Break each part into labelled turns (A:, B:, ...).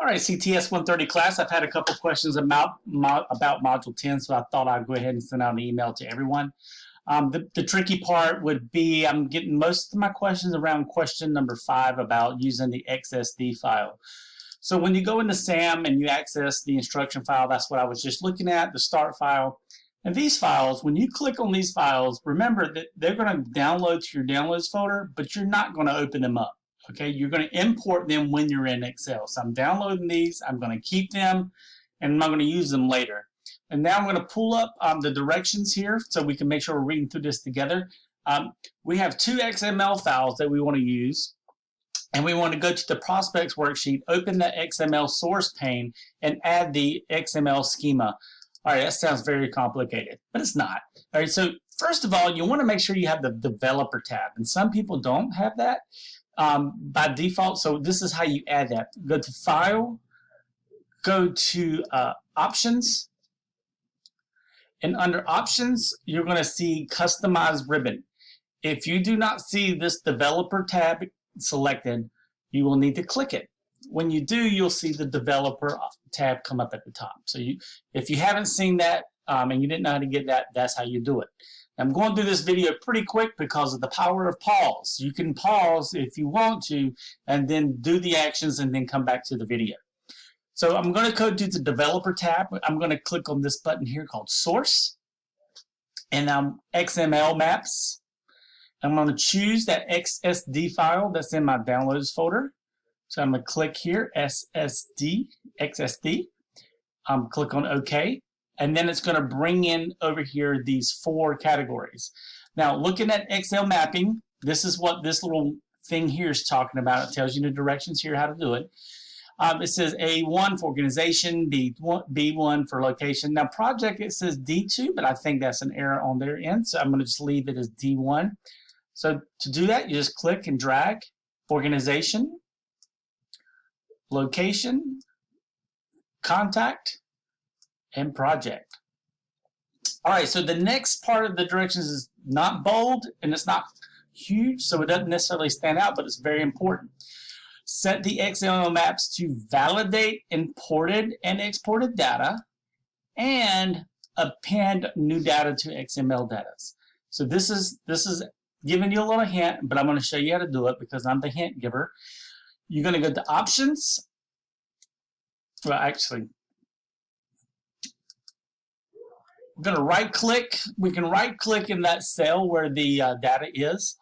A: All right, CTS 130 class. I've had a couple questions about Module 10, so I thought I'd go ahead and send out an email to everyone. The tricky part would be I'm getting most of my questions around question number 5 about using the XSD file. So when you go into SAM and you access the instruction file, that's what I was just looking at, the start file. And these files, when you click on these files, remember that they're going to download to your downloads folder, but you're not going to open them up. Okay, you're going to import them when you're in Excel. So I'm downloading these, I'm going to keep them, and I'm not going to use them later. And now I'm going to pull up the directions here so we can make sure we're reading through this together. We have 2 XML files that we want to use, and we want to go to the prospects worksheet, open the XML source pane, and add the XML schema. All right, that sounds very complicated, but it's not. All right, so first of all, you want to make sure you have the developer tab, and some people don't have that by default. So this is how you add that. Go to File, go to Options, and under Options, you're going to see Customize Ribbon. If you do not see this Developer tab selected, you will need to click it. When you do, you'll see the Developer tab come up at the top. So if you haven't seen that and you didn't know how to get that, that's how you do it. I'm going through this video pretty quick because of the power of pause. You can pause if you want to and then do the actions and then come back to the video. So I'm going to go to the Developer tab. I'm going to click on this button here called Source, and XML Maps. I'm going to choose that XSD file that's in my Downloads folder. So I'm going to click here, XSD. Click on OK. And then it's going to bring in over here these 4 categories. Now, looking at Excel mapping, this is what this little thing here is talking about. It tells you the directions here how to do it. It says A1 for organization, B1 for location. Now, project, it says D2, but I think that's an error on their end, so I'm going to just leave it as D1. So to do that, you just click and drag organization, location, contact, and project. All right, so the next part of the directions is not bold and it's not huge, so it doesn't necessarily stand out, but it's very important. Set the XML maps to validate imported and exported data and append new data to XML data. So this is giving you a little hint, but I'm going to show you how to do it because I'm the hint giver. You're going to go to Options. Well, actually, we're going to right-click. We can right-click in that cell where the data is.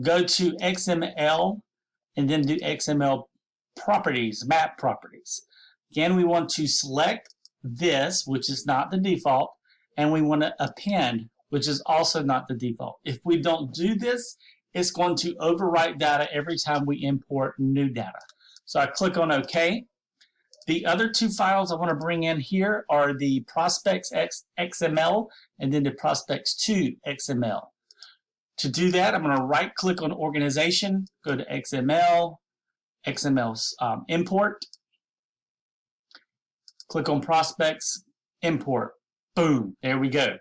A: Go to XML and then do XML properties, map properties. Again, we want to select this, which is not the default, and we want to append, which is also not the default. If we don't do this, it's going to overwrite data every time we import new data. So I click on OK. The other 2 files I want to bring in here are the prospects XML and then the prospects 2 XML. To do that, I'm going to right click on organization, go to XML, import, click on prospects, import. Boom, there we go.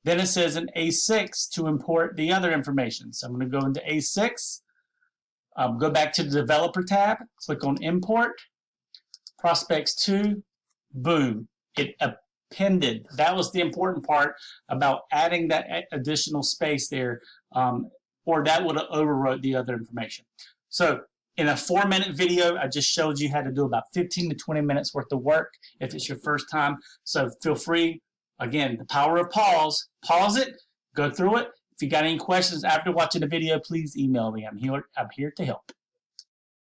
A: Then it says in A6 to import the other information. So I'm going to go into A6, go back to the Developer tab, click on Import, Prospects 2, boom, it appended. That was the important part about adding that additional space there, or that would have overwrote the other information. So in a 4-minute video, I just showed you how to do about 15 to 20 minutes worth of work if it's your first time. So feel free. Again, the power of pause. Pause it, go through it. If you got any questions after watching the video, please email me. I'm here to help.